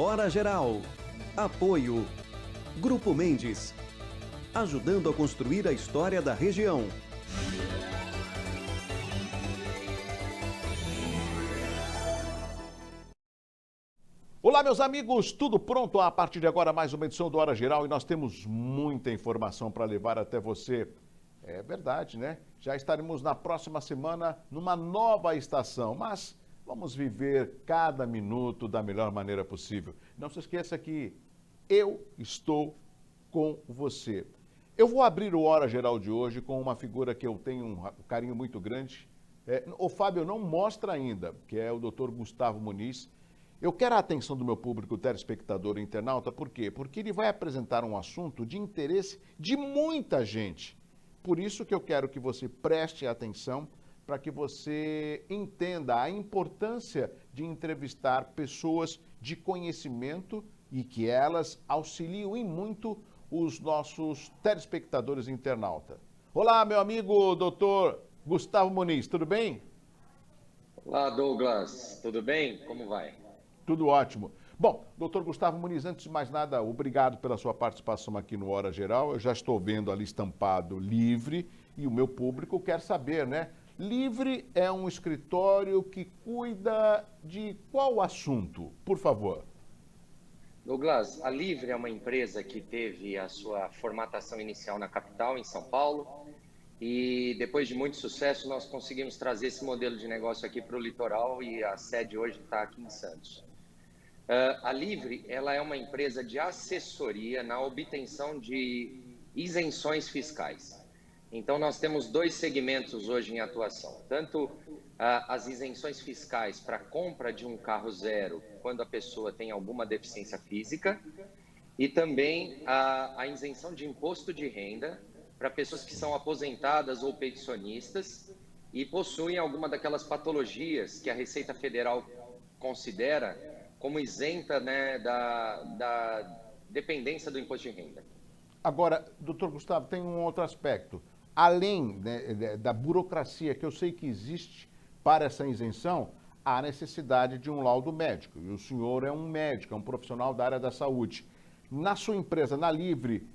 Hora Geral. Apoio. Grupo Mendes. Ajudando a construir a história da região. Olá, meus amigos, tudo pronto? A partir de agora, mais uma edição do Hora Geral e nós temos muita informação para levar até você. É verdade, né? Já estaremos na próxima semana numa nova estação, mas vamos viver cada minuto da melhor maneira possível. Não se esqueça que eu estou com você. Eu vou abrir o Hora Geral de hoje com uma figura que eu tenho um carinho muito grande. O Fábio não mostra ainda, que é o Dr. Gustavo Muniz. Eu quero a atenção do meu público telespectador e internauta, por quê? Porque ele vai apresentar um assunto de interesse de muita gente. Por isso que eu quero que você preste atenção para que você entenda a importância de entrevistar pessoas de conhecimento e que elas auxiliam em muito os nossos telespectadores e internautas. Olá, meu amigo doutor Gustavo Muniz, tudo bem? Olá, Douglas, tudo bem? Como vai? Tudo ótimo. Bom, doutor Gustavo Muniz, antes de mais nada, obrigado pela sua participação aqui no Hora Geral. Eu já estou vendo ali estampado Livre e o meu público quer saber, né? Livre é um escritório que cuida de qual assunto? Por favor. Douglas, a Livre é uma empresa que teve a sua formatação inicial na capital, em São Paulo, e depois de muito sucesso nós conseguimos trazer esse modelo de negócio aqui para o litoral e a sede hoje está aqui em Santos. A Livre, ela é uma empresa de assessoria na obtenção de isenções fiscais. Então, nós temos dois segmentos hoje em atuação, tanto as isenções fiscais para a compra de um carro zero, quando a pessoa tem alguma deficiência física, e também a isenção de imposto de renda para pessoas que são aposentadas ou pensionistas e possuem alguma daquelas patologias que a Receita Federal considera como isenta, né, da dependência do imposto de renda. Agora, doutor Gustavo, tem um outro aspecto. Além, né, da burocracia que eu sei que existe para essa isenção, há necessidade de um laudo médico. E o senhor é um médico, é um profissional da área da saúde. Na sua empresa, na Livre,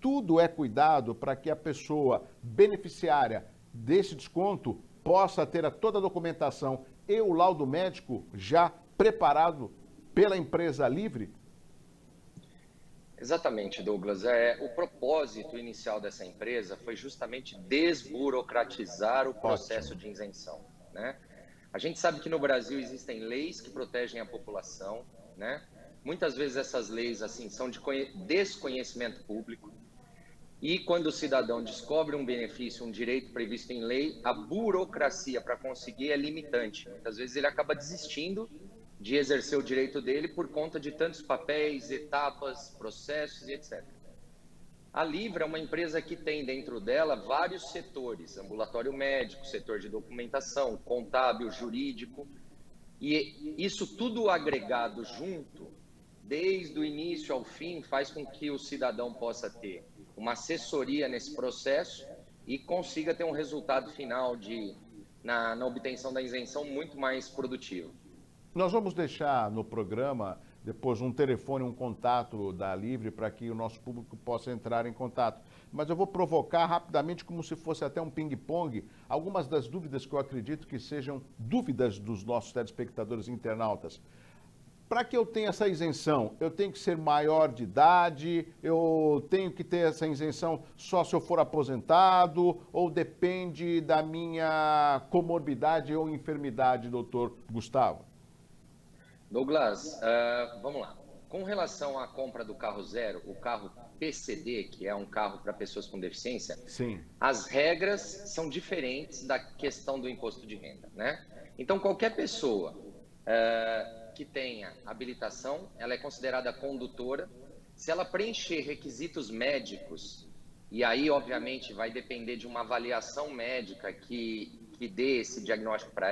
tudo é cuidado para que a pessoa beneficiária desse desconto possa ter toda a documentação e o laudo médico já preparado pela empresa Livre? Exatamente, Douglas. O propósito inicial dessa empresa foi justamente desburocratizar o processo de isenção, né? A gente sabe que no Brasil existem leis que protegem a população, né? Muitas vezes essas leis assim são de desconhecimento público. E quando o cidadão descobre um benefício, um direito previsto em lei, a burocracia para conseguir é limitante. Muitas vezes ele acaba desistindo de exercer o direito dele por conta de tantos papéis, etapas, processos e etc. A Livre é uma empresa que tem dentro dela vários setores, ambulatório médico, setor de documentação, contábil, jurídico, e isso tudo agregado junto, desde o início ao fim, faz com que o cidadão possa ter uma assessoria nesse processo e consiga ter um resultado final na obtenção da isenção muito mais produtivo. Nós vamos deixar no programa depois um telefone, um contato da Livre para que o nosso público possa entrar em contato. Mas eu vou provocar rapidamente, como se fosse até um ping-pong, algumas das dúvidas que eu acredito que sejam dúvidas dos nossos telespectadores e internautas. Para que eu tenha essa isenção, eu tenho que ser maior de idade, eu tenho que ter essa isenção só se eu for aposentado, ou depende da minha comorbidade ou enfermidade, doutor Gustavo? Douglas, vamos lá. Com relação à compra do carro zero, o carro PCD, que é um carro para pessoas com deficiência, sim, as regras são diferentes da questão do imposto de renda, né? Então, qualquer pessoa que tenha habilitação, ela é considerada condutora. Se ela preencher requisitos médicos, e aí, obviamente, vai depender de uma avaliação médica que dê esse diagnóstico para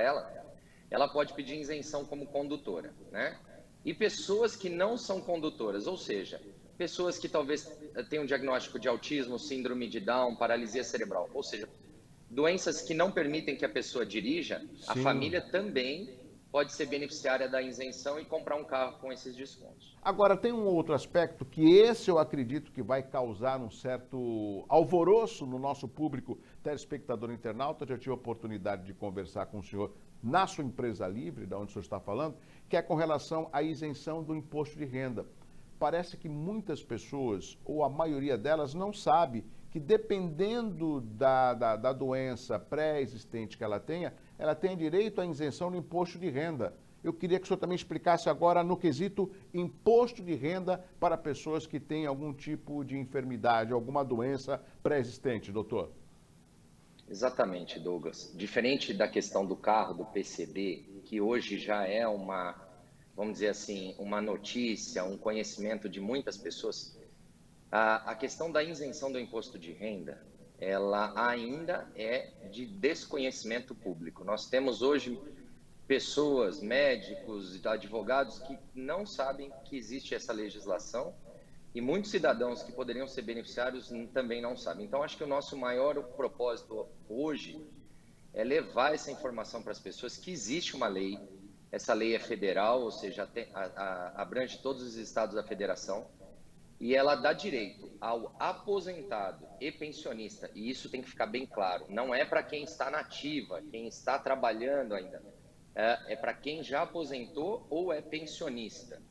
ela pode pedir isenção como condutora, né? E pessoas que não são condutoras, ou seja, pessoas que talvez tenham diagnóstico de autismo, síndrome de Down, paralisia cerebral, ou seja, doenças que não permitem que a pessoa dirija, a família também pode ser beneficiária da isenção e comprar um carro com esses descontos. Agora, tem um outro aspecto que esse eu acredito que vai causar um certo alvoroço no nosso público telespectador internauta. Já tive a oportunidade de conversar com o senhor na sua empresa livre, da onde o senhor está falando, que é com relação à isenção do imposto de renda. Parece que muitas pessoas, ou a maioria delas, não sabe que dependendo da doença pré-existente que ela tem direito à isenção do imposto de renda. Eu queria que o senhor também explicasse agora no quesito imposto de renda para pessoas que têm algum tipo de enfermidade, alguma doença pré-existente, doutor. Exatamente, Douglas. Diferente da questão do carro, do PCD, que hoje já é uma, vamos dizer assim, uma notícia, um conhecimento de muitas pessoas, a questão da isenção do imposto de renda, ela ainda é de desconhecimento público. Nós temos hoje pessoas, médicos, advogados que não sabem que existe essa legislação e muitos cidadãos que poderiam ser beneficiários também não sabem. Então, acho que o nosso maior propósito hoje é levar essa informação para as pessoas que existe uma lei. Essa lei é federal, ou seja, abrange todos os estados da federação, e ela dá direito ao aposentado e pensionista, e isso tem que ficar bem claro, não é para quem está na ativa, quem está trabalhando ainda, é para quem já aposentou ou é pensionista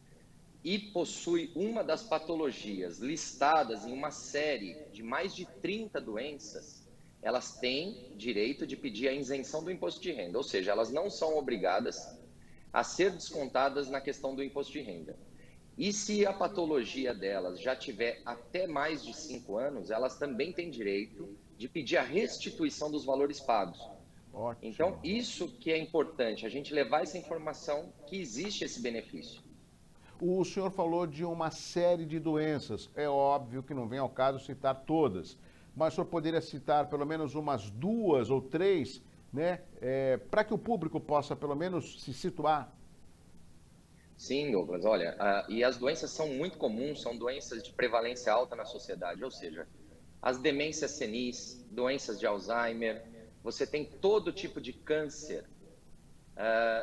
e possui uma das patologias listadas em uma série de mais de 30 doenças, elas têm direito de pedir a isenção do imposto de renda, ou seja, elas não são obrigadas a ser descontadas na questão do imposto de renda. E se a patologia delas já tiver até mais de 5 anos, elas também têm direito de pedir a restituição dos valores pagos. Ótimo. Então, isso que é importante, a gente levar essa informação que existe esse benefício. O senhor falou de uma série de doenças. É óbvio que não vem ao caso citar todas, mas o senhor poderia citar pelo menos umas 2 ou 3, né, para que o público possa pelo menos se situar? Sim, Douglas, olha, e as doenças são muito comuns, são doenças de prevalência alta na sociedade, ou seja, as demências senis, doenças de Alzheimer, você tem todo tipo de câncer,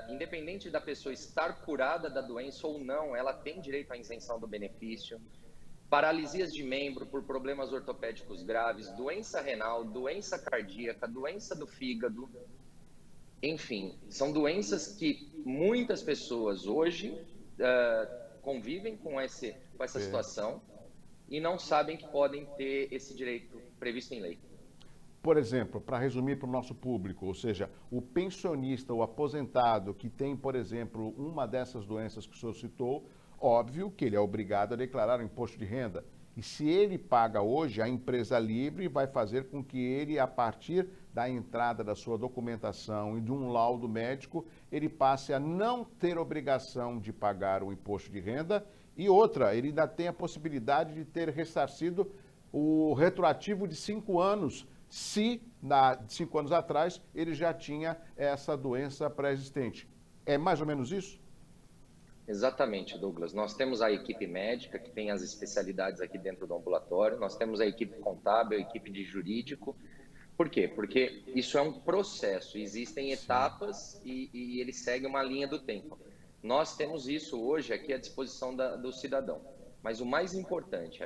independente da pessoa estar curada da doença ou não, ela tem direito à isenção do benefício, paralisias de membro por problemas ortopédicos graves, doença renal, doença cardíaca, doença do fígado. Enfim, são doenças que muitas pessoas hoje convivem com essa situação e não sabem que podem ter esse direito previsto em lei. Por exemplo, para resumir para o nosso público, ou seja, o pensionista, o aposentado que tem, por exemplo, uma dessas doenças que o senhor citou, óbvio que ele é obrigado a declarar o imposto de renda. E se ele paga hoje, a empresa livre vai fazer com que ele, a partir da entrada da sua documentação e de um laudo médico, ele passe a não ter obrigação de pagar o imposto de renda. E outra, ele ainda tem a possibilidade de ter ressarcido o retroativo de 5 anos, se, 5 anos atrás, ele já tinha essa doença pré-existente. É mais ou menos isso? Exatamente, Douglas. Nós temos a equipe médica, que tem as especialidades aqui dentro do ambulatório, nós temos a equipe contábil, a equipe de jurídico. Por quê? Porque isso é um processo, existem etapas e ele segue uma linha do tempo. Nós temos isso hoje aqui à disposição do cidadão. Mas o mais importante,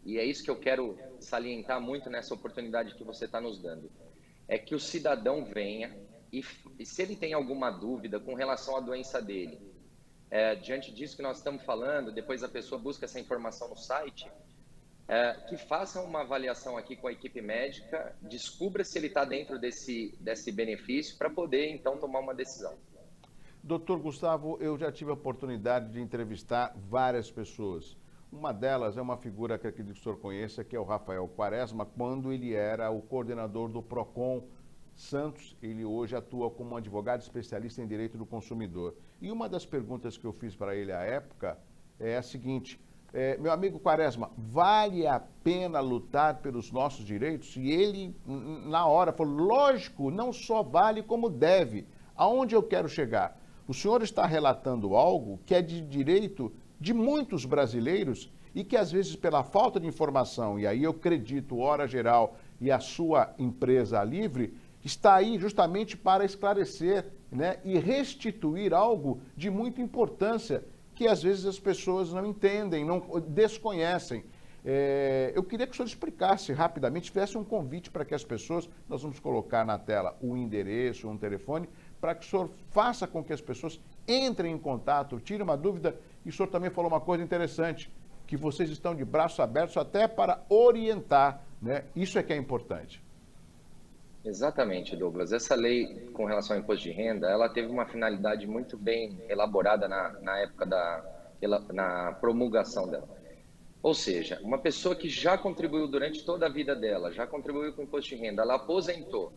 e é isso que eu quero salientar muito nessa oportunidade que você está nos dando, é que o cidadão venha e se ele tem alguma dúvida com relação à doença dele, diante disso que nós estamos falando, depois a pessoa busca essa informação no site, que faça uma avaliação aqui com a equipe médica, descubra se ele está dentro desse benefício para poder, então, tomar uma decisão. Doutor Gustavo, eu já tive a oportunidade de entrevistar várias pessoas. Uma delas é uma figura que acredito que o senhor conheça, que é o Rafael Quaresma, quando ele era o coordenador do PROCON Santos. Ele hoje atua como um advogado especialista em direito do consumidor. E uma das perguntas que eu fiz para ele à época é a seguinte: meu amigo Quaresma, vale a pena lutar pelos nossos direitos? E ele, na hora, falou: lógico, não só vale como deve. Aonde eu quero chegar? O senhor está relatando algo que é de direito de muitos brasileiros e que, às vezes, pela falta de informação, e aí eu acredito, Hora Geral e a sua empresa livre, está aí justamente para esclarecer, né, e restituir algo de muita importância que às vezes as pessoas não entendem, não desconhecem. Eu queria que o senhor explicasse rapidamente, tivesse um convite para que as pessoas, nós vamos colocar na tela o endereço, um telefone, para que o senhor faça com que as pessoas entrem em contato, tirem uma dúvida. E o senhor também falou uma coisa interessante, que vocês estão de braços abertos até para orientar, né? Isso é que é importante. Exatamente, Douglas. Essa lei com relação ao imposto de renda, ela teve uma finalidade muito bem elaborada na época na promulgação dela. Ou seja, uma pessoa que já contribuiu durante toda a vida dela, já contribuiu com o imposto de renda, ela aposentou,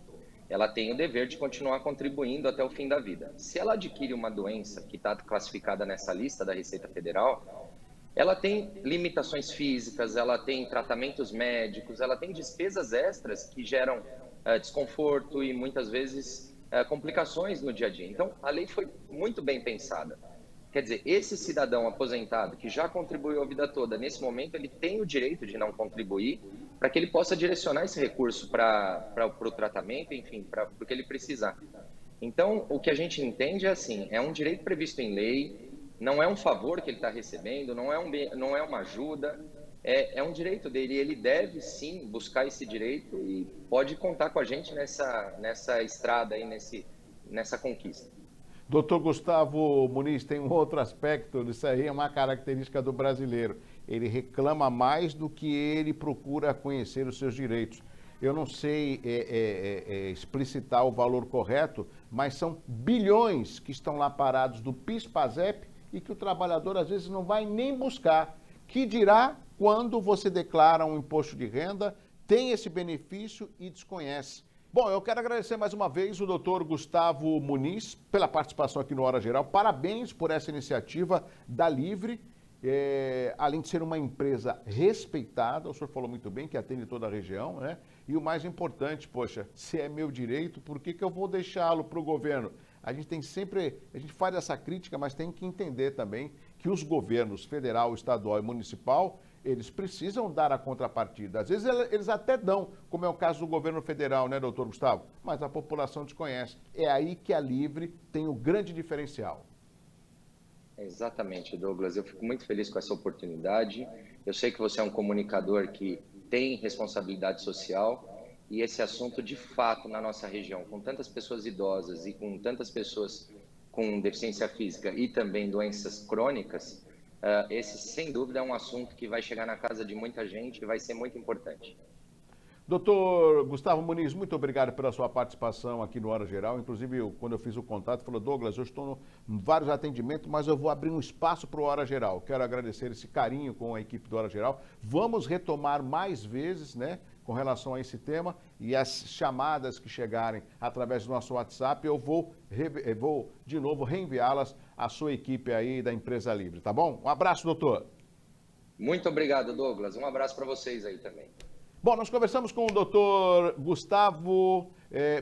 ela tem o dever de continuar contribuindo até o fim da vida. Se ela adquire uma doença que está classificada nessa lista da Receita Federal, ela tem limitações físicas, ela tem tratamentos médicos, ela tem despesas extras que geram desconforto e muitas vezes complicações no dia a dia. Então, a lei foi muito bem pensada. Quer dizer, esse cidadão aposentado que já contribuiu a vida toda, nesse momento ele tem o direito de não contribuir para que ele possa direcionar esse recurso para o tratamento, enfim, para o que ele precisar. Então, o que a gente entende é assim, é um direito previsto em lei, não é um favor que ele está recebendo, não é uma ajuda, é um direito dele. Ele deve, sim, buscar esse direito e pode contar com a gente nessa estrada, aí, nessa conquista. Doutor Gustavo Muniz, tem um outro aspecto, isso aí é uma característica do brasileiro. Ele reclama mais do que ele procura conhecer os seus direitos. Eu não sei explicitar o valor correto, mas são bilhões que estão lá parados do PIS/PASEP e que o trabalhador às vezes não vai nem buscar. Que dirá quando você declara um imposto de renda, tem esse benefício e desconhece. Bom, eu quero agradecer mais uma vez o doutor Gustavo Muniz pela participação aqui no Hora Geral. Parabéns por essa iniciativa da Livre. Além de ser uma empresa respeitada, o senhor falou muito bem, que atende toda a região, né? E o mais importante, poxa, se é meu direito, por que eu vou deixá-lo para o governo? A gente faz essa crítica, mas tem que entender também que os governos federal, estadual e municipal, eles precisam dar a contrapartida. Às vezes eles até dão, como é o caso do governo federal, né, doutor Gustavo? Mas a população desconhece. É aí que a Livre tem o grande diferencial. Exatamente, Douglas. Eu fico muito feliz com essa oportunidade. Eu sei que você é um comunicador que tem responsabilidade social e esse assunto, de fato, na nossa região, com tantas pessoas idosas e com tantas pessoas com deficiência física e também doenças crônicas, esse, sem dúvida, é um assunto que vai chegar na casa de muita gente e vai ser muito importante. Doutor Gustavo Muniz, muito obrigado pela sua participação aqui no Hora Geral. Inclusive, quando eu fiz o contato, falou: Douglas, eu estou em vários atendimentos, mas eu vou abrir um espaço para o Hora Geral. Quero agradecer esse carinho com a equipe do Hora Geral. Vamos retomar mais vezes, né, com relação a esse tema, e as chamadas que chegarem através do nosso WhatsApp, eu vou de novo reenviá-las à sua equipe aí da Empresa Livre, tá bom? Um abraço, doutor. Muito obrigado, Douglas. Um abraço para vocês aí também. Bom, nós conversamos com o doutor Gustavo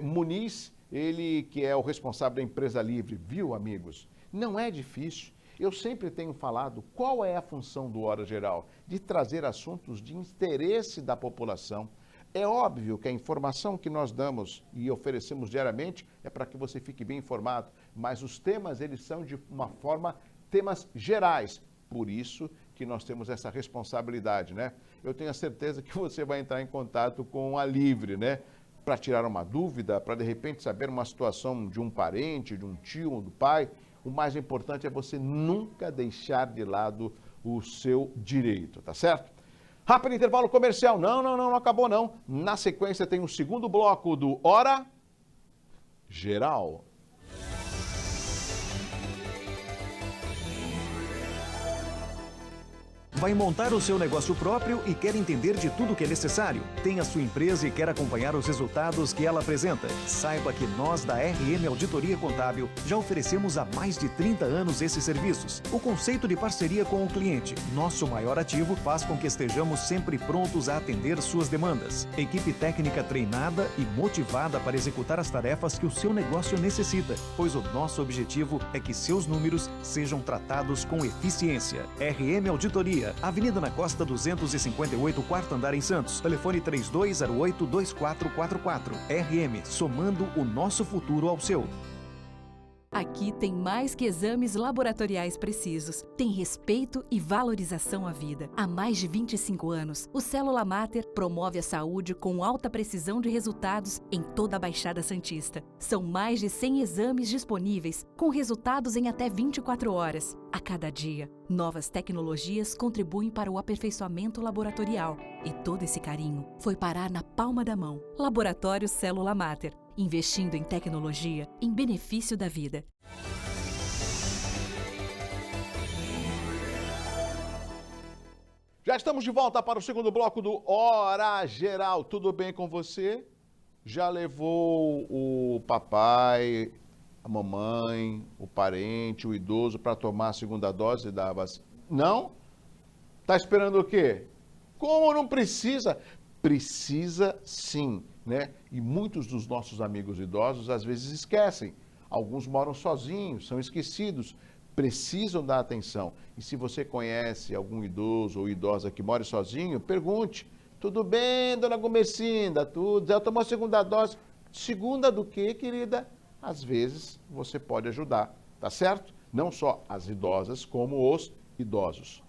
Muniz, ele que é o responsável da Empresa Livre. Viu, amigos? Não é difícil. Eu sempre tenho falado qual é a função do Hora Geral, de trazer assuntos de interesse da população. É óbvio que a informação que nós damos e oferecemos diariamente é para que você fique bem informado, mas os temas, eles são de uma forma, temas gerais. Por isso que nós temos essa responsabilidade, né? Eu tenho a certeza que você vai entrar em contato com a Livre, né? Para tirar uma dúvida, para de repente saber uma situação de um parente, de um tio, do pai. O mais importante é você nunca deixar de lado o seu direito, tá certo? Rápido intervalo comercial. Não acabou não. Na sequência tem o segundo bloco do Hora Geral. Vai montar o seu negócio próprio e quer entender de tudo que é necessário? Tem a sua empresa e quer acompanhar os resultados que ela apresenta? Saiba que nós da RM Auditoria Contábil já oferecemos há mais de 30 anos esses serviços. O conceito de parceria com o cliente, nosso maior ativo, faz com que estejamos sempre prontos a atender suas demandas. Equipe técnica treinada e motivada para executar as tarefas que o seu negócio necessita, pois o nosso objetivo é que seus números sejam tratados com eficiência. RM Auditoria. Santista, Avenida na Costa 258, quarto andar em Santos. Telefone 3208-2444. RM, somando o nosso futuro ao seu. Aqui tem mais que exames laboratoriais precisos. Tem respeito e valorização à vida. Há mais de 25 anos, o Célula Mater promove a saúde com alta precisão de resultados em toda a Baixada Santista. São mais de 100 exames disponíveis, com resultados em até 24 horas. A cada dia, novas tecnologias contribuem para o aperfeiçoamento laboratorial. E todo esse carinho foi parar na palma da mão. Laboratório Célula Mater. Investindo em tecnologia em benefício da vida. Já estamos de volta para o segundo bloco do Hora Geral. Tudo bem com você? Já levou o papai, a mamãe, o parente, o idoso para tomar a segunda dose da vacina? Não? Tá esperando o quê? Como não precisa? Precisa sim, né? E muitos dos nossos amigos idosos às vezes esquecem. Alguns moram sozinhos, são esquecidos, precisam dar atenção. E se você conhece algum idoso ou idosa que mora sozinho, pergunte. Tudo bem, dona Gomercinda? Tudo? Já tomou a segunda dose? Segunda do quê, querida? Às vezes você pode ajudar, tá certo? Não só as idosas, como os idosos.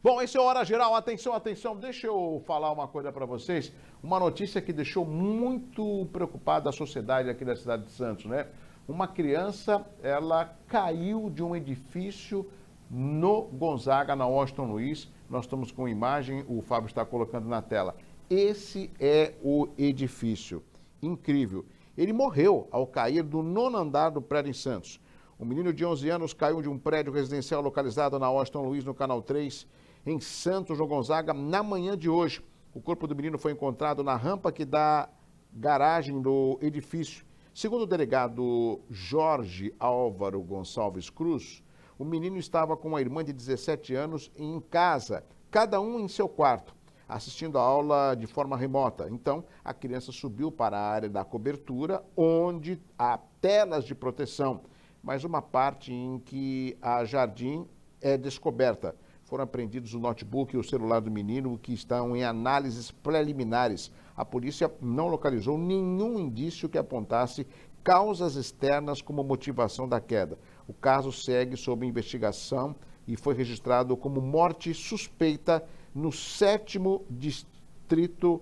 Bom, esse é o Hora Geral. Atenção, atenção. Deixa eu falar uma coisa para vocês. Uma notícia que deixou muito preocupada a sociedade aqui da cidade de Santos, né? Uma criança, ela caiu de um edifício no Gonzaga, na Washington Luiz. Nós estamos com imagem, o Fábio está colocando na tela. Esse é o edifício. Incrível. Ele morreu ao cair do 9º andar do prédio em Santos. O menino de 11 anos caiu de um prédio residencial localizado na Washington Luiz, no Canal 3, em Santos, no Gonzaga, na manhã de hoje. O corpo do menino foi encontrado na rampa que dá garagem do edifício. Segundo o delegado Jorge Álvaro Gonçalves Cruz, o menino estava com a irmã de 17 anos em casa, cada um em seu quarto, assistindo a aula de forma remota. Então, a criança subiu para a área da cobertura, onde há telas de proteção, mas uma parte em que a jardim é descoberta. Foram apreendidos o notebook e o celular do menino, que estão em análises preliminares. A polícia não localizou nenhum indício que apontasse causas externas como motivação da queda. O caso segue sob investigação e foi registrado como morte suspeita no 7º distrito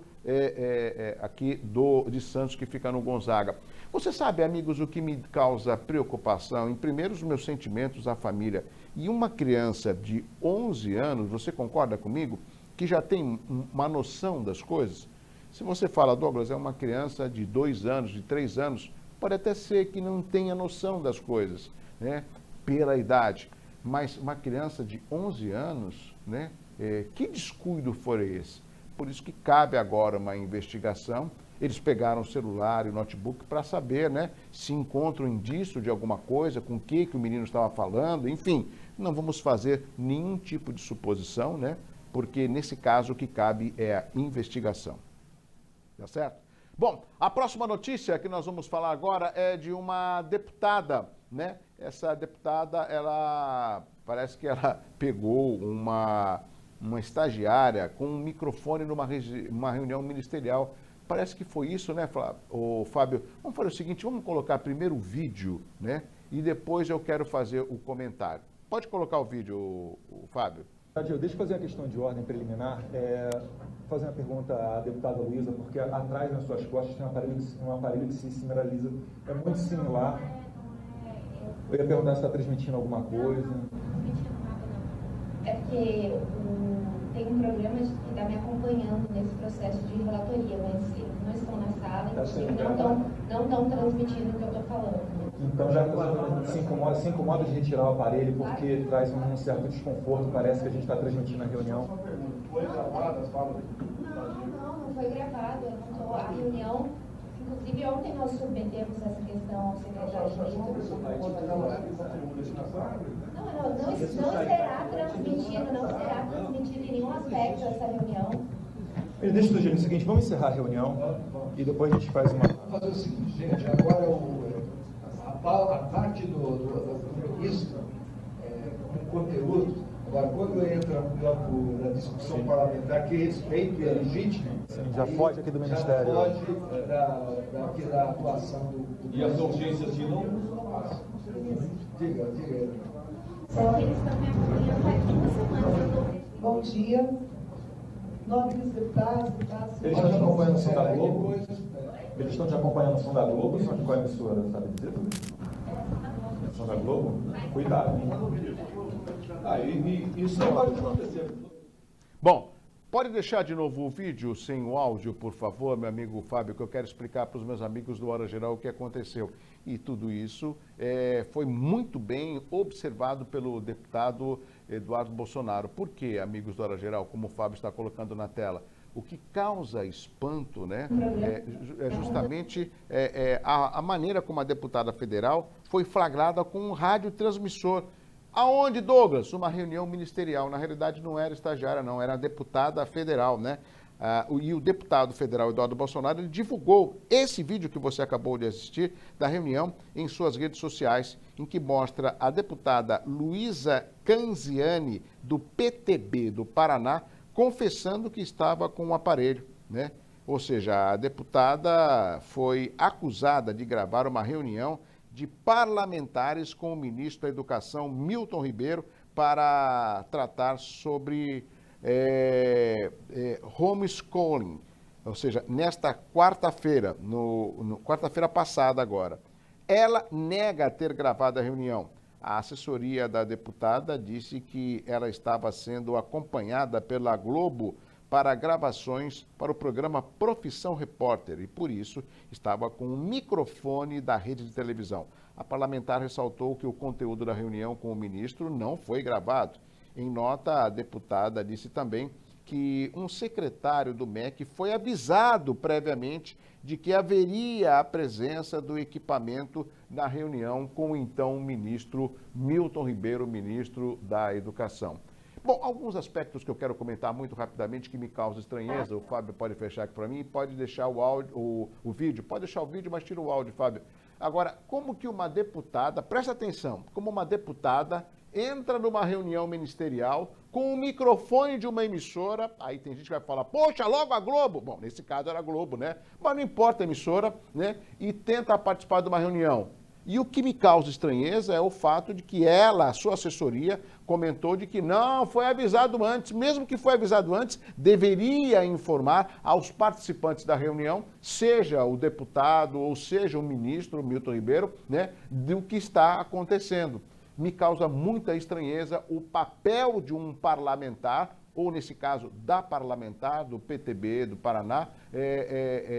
aqui de Santos, que fica no Gonzaga. Você sabe, amigos, o que me causa preocupação? Em primeiro, os meus sentimentos à família. E uma criança de 11 anos, você concorda comigo, que já tem uma noção das coisas? Se você fala, Douglas, é uma criança de 2 anos, de 3 anos, pode até ser que não tenha noção das coisas, né? Pela idade. Mas uma criança de 11 anos, né? Que descuido foi esse? Por isso que cabe agora uma investigação. Eles pegaram o celular e o notebook para saber, né, se encontram indício de alguma coisa, com o que o menino estava falando, enfim. Não vamos fazer nenhum tipo de suposição, né, porque nesse caso o que cabe é a investigação. Tá certo? Bom, a próxima notícia que nós vamos falar agora é de uma deputada, né? Essa deputada, ela parece que ela pegou uma estagiária com um microfone numa reunião ministerial. Parece que foi isso, né, Fábio? Vamos fazer o seguinte, vamos colocar primeiro o vídeo, né? E depois eu quero fazer o comentário. Pode colocar o vídeo, Fábio? Deixa eu fazer a questão de ordem preliminar. Fazer uma pergunta à deputada Luísa, porque atrás nas suas costas tem um aparelho que se similar, é muito similar. Eu ia perguntar se está transmitindo alguma coisa. É porque tem um programa que está me acompanhando nesse processo de relatoria, mas eles não estão na sala, não estão transmitindo o que eu estou falando. Então já se incomoda de retirar o aparelho porque traz um certo desconforto, parece que a gente está transmitindo a reunião. Foi gravada as falas? Não foi gravado. A reunião, inclusive ontem nós submetemos essa questão ao secretário de Direito. Não será transmitido em nenhum aspecto essa reunião. Deixa eu sugerir o seguinte, vamos encerrar a reunião e depois a gente faz uma... Vamos fazer o seguinte, gente, agora a parte do ministro, com conteúdo, Agora, quando entra no campo da discussão parlamentar, que respeito é legítimo, já foge aqui do Ministério. Já foge da atuação do E as urgências de não passa. Diga. Só que eles estão me acompanhando faz 2 semanas. Bom dia. Nobres deputados. Eles estão te acompanhando no som da Globo? Eles estão te acompanhando no som da Globo? Ou de qual emissora, sabe dizer? Som da Globo? Cuidado. Isso não pode acontecer. Bom, pode deixar de novo o vídeo sem o áudio, por favor, meu amigo Fábio, que eu quero explicar para os meus amigos do Hora Geral o que aconteceu. E tudo isso foi muito bem observado pelo deputado Eduardo Bolsonaro. Por quê, amigos do Hora Geral, como o Fábio está colocando na tela? O que causa espanto, né, é justamente a maneira como a deputada federal foi flagrada com um radiotransmissor. Aonde, Douglas? Uma reunião ministerial. Na realidade, não era estagiária, não. Era deputada federal, né? E o deputado federal Eduardo Bolsonaro, ele divulgou esse vídeo que você acabou de assistir da reunião em suas redes sociais, em que mostra a deputada Luísa Canziani, do PTB do Paraná, confessando que estava com um aparelho, né? Ou seja, a deputada foi acusada de gravar uma reunião de parlamentares com o ministro da Educação, Milton Ribeiro, para tratar sobre homeschooling. Ou seja, nesta quarta-feira, quarta-feira passada agora. Ela nega ter gravado a reunião. A assessoria da deputada disse que ela estava sendo acompanhada pela Globo para gravações para o programa Profissão Repórter e, por isso, estava com o microfone da rede de televisão. A parlamentar ressaltou que o conteúdo da reunião com o ministro não foi gravado. Em nota, a deputada disse também que um secretário do MEC foi avisado previamente de que haveria a presença do equipamento na reunião com o então ministro Milton Ribeiro, ministro da Educação. Bom, alguns aspectos que eu quero comentar muito rapidamente que me causam estranheza. O Fábio pode fechar aqui para mim, pode deixar o áudio, o vídeo, pode deixar o vídeo, mas tira o áudio, Fábio. Agora, como que uma deputada, presta atenção, como uma deputada entra numa reunião ministerial com o microfone de uma emissora, aí tem gente que vai falar, poxa, logo a Globo. Bom, nesse caso era a Globo, né? Mas não importa a emissora, né? E tenta participar de uma reunião. E o que me causa estranheza é o fato de que ela, a sua assessoria, comentou de que não, foi avisado antes, mesmo que foi avisado antes, deveria informar aos participantes da reunião, seja o deputado ou seja o ministro, Milton Ribeiro, né, do que está acontecendo. Me causa muita estranheza o papel de um parlamentar, ou nesse caso da parlamentar do PTB do Paraná,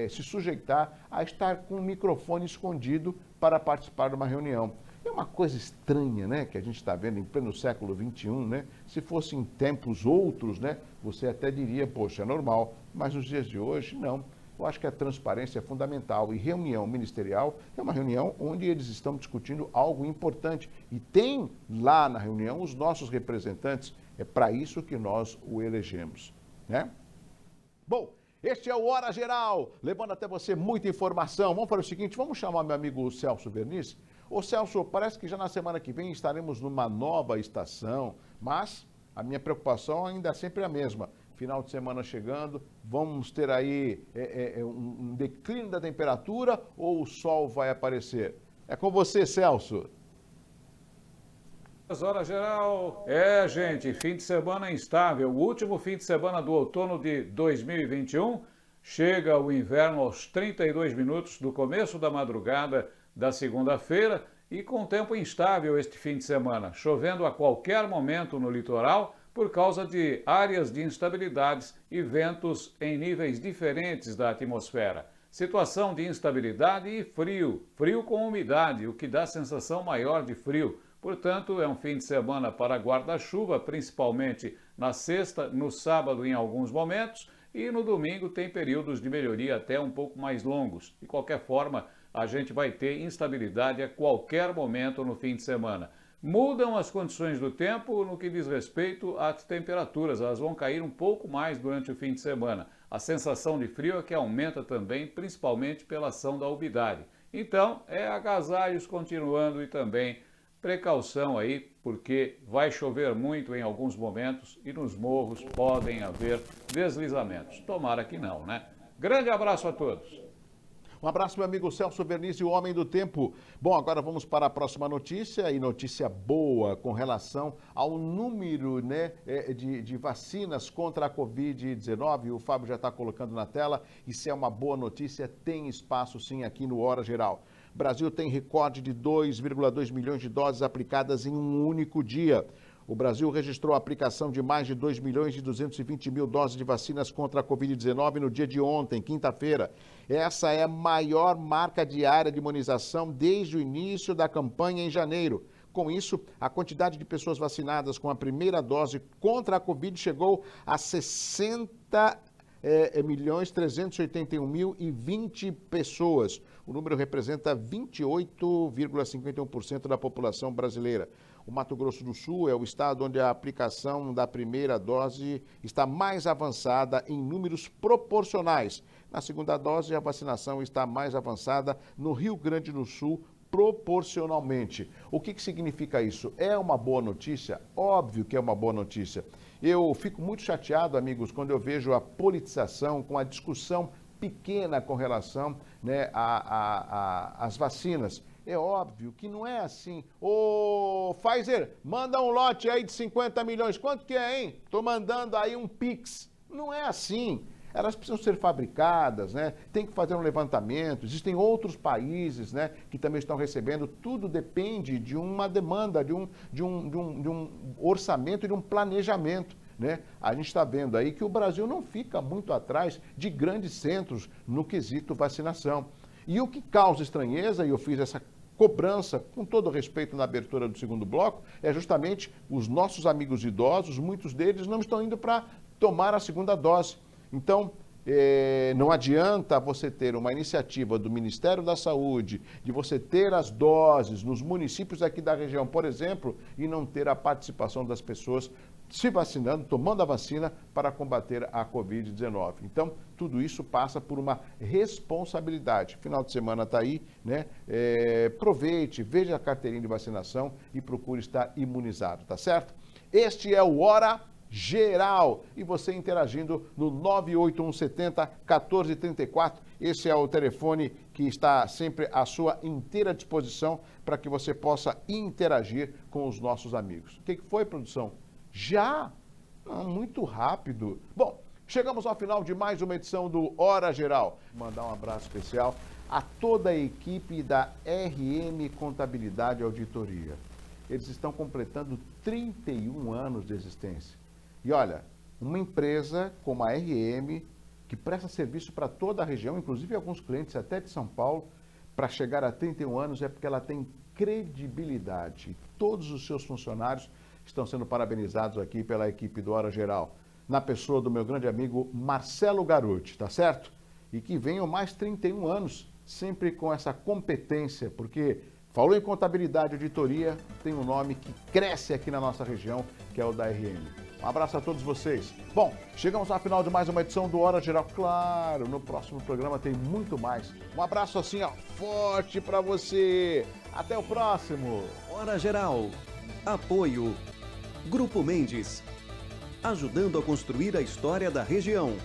se sujeitar a estar com o microfone escondido para participar de uma reunião. É uma coisa estranha, né, que a gente está vendo em pleno século XXI, né? Se fosse em tempos outros, né, você até diria, poxa, é normal, mas nos dias de hoje, não. Eu acho que a transparência é fundamental e reunião ministerial é uma reunião onde eles estão discutindo algo importante e tem lá na reunião os nossos representantes. É para isso que nós o elegemos, né? Bom, este é o Hora Geral, levando até você muita informação. Vamos para o seguinte, vamos chamar meu amigo Celso Verniz. Ô Celso, parece que já na semana que vem estaremos numa nova estação, mas a minha preocupação ainda é sempre a mesma. Final de semana chegando, vamos ter aí um declínio da temperatura ou o sol vai aparecer? É com você, Celso. Hora Geral. Gente, fim de semana instável. O último fim de semana do outono de 2021. Chega o inverno aos 32 minutos do começo da madrugada da segunda-feira e com tempo instável este fim de semana, chovendo a qualquer momento no litoral por causa de áreas de instabilidades e ventos em níveis diferentes da atmosfera. Situação de instabilidade e frio, frio com umidade, o que dá sensação maior de frio. Portanto, é um fim de semana para guarda-chuva, principalmente na sexta, no sábado em alguns momentos, e no domingo tem períodos de melhoria até um pouco mais longos. De qualquer forma, a gente vai ter instabilidade a qualquer momento no fim de semana. Mudam as condições do tempo no que diz respeito às temperaturas, elas vão cair um pouco mais durante o fim de semana. A sensação de frio é que aumenta também, principalmente pela ação da umidade. Então, agasalhos continuando e também precaução aí, porque vai chover muito em alguns momentos e nos morros podem haver deslizamentos. Tomara que não, né? Grande abraço a todos. Um abraço, meu amigo Celso Vernizzi, o homem do tempo. Bom, agora vamos para a próxima notícia, e notícia boa com relação ao número, né, de vacinas contra a Covid-19. O Fábio já está colocando na tela. Isso é uma boa notícia, tem espaço sim aqui no Hora Geral. O Brasil tem recorde de 2,2 milhões de doses aplicadas em um único dia. O Brasil registrou a aplicação de mais de 2 milhões e 220 mil doses de vacinas contra a Covid-19 no dia de ontem, quinta-feira. Essa é a maior marca diária de imunização desde o início da campanha em janeiro. Com isso, a quantidade de pessoas vacinadas com a primeira dose contra a Covid chegou a 60.381.020 pessoas. O número representa 28,51% da população brasileira. O Mato Grosso do Sul é o estado onde a aplicação da primeira dose está mais avançada em números proporcionais. Na segunda dose, a vacinação está mais avançada no Rio Grande do Sul, proporcionalmente. O que significa isso? É uma boa notícia? Óbvio que é uma boa notícia. Eu fico muito chateado, amigos, quando eu vejo a politização com a discussão pequena com relação, né, às vacinas. É óbvio que não é assim. Ô, Pfizer, manda um lote aí de 50 milhões. Quanto que é, hein? Tô mandando aí um Pix. Não é assim. Elas precisam ser fabricadas, né? Tem que fazer um levantamento. Existem outros países, né, que também estão recebendo. Tudo depende de uma demanda, de um orçamento, de um planejamento, né? A gente está vendo aí que o Brasil não fica muito atrás de grandes centros no quesito vacinação. E o que causa estranheza, e eu fiz essa cobrança, com todo respeito na abertura do segundo bloco, é justamente os nossos amigos idosos, muitos deles não estão indo para tomar a segunda dose. Então, não adianta você ter uma iniciativa do Ministério da Saúde, de você ter as doses nos municípios aqui da região, por exemplo, e não ter a participação das pessoas se vacinando, tomando a vacina para combater a Covid-19. Então, tudo isso passa por uma responsabilidade. Final de semana está aí, né? Aproveite, veja a carteirinha de vacinação e procure estar imunizado, tá certo? Este é o Hora Geral. E você interagindo no 98170-1434. Esse é o telefone que está sempre à sua inteira disposição para que você possa interagir com os nossos amigos. O que foi, produção? Já? Muito rápido. Bom, chegamos ao final de mais uma edição do Hora Geral. Vou mandar um abraço especial a toda a equipe da RM Contabilidade e Auditoria. Eles estão completando 31 anos de existência. E olha, uma empresa como a RM, que presta serviço para toda a região, inclusive alguns clientes até de São Paulo, para chegar a 31 anos é porque ela tem credibilidade. Todos os seus funcionários estão sendo parabenizados aqui pela equipe do Hora Geral, na pessoa do meu grande amigo Marcelo Garuti, tá certo? E que venham mais 31 anos, sempre com essa competência, porque falou em contabilidade e auditoria, tem um nome que cresce aqui na nossa região, que é o da RM. Um abraço a todos vocês. Bom, chegamos ao final de mais uma edição do Hora Geral. Claro, no próximo programa tem muito mais. Um abraço assim, ó, forte para você. Até o próximo. Hora Geral. Apoio Grupo Mendes, ajudando a construir a história da região.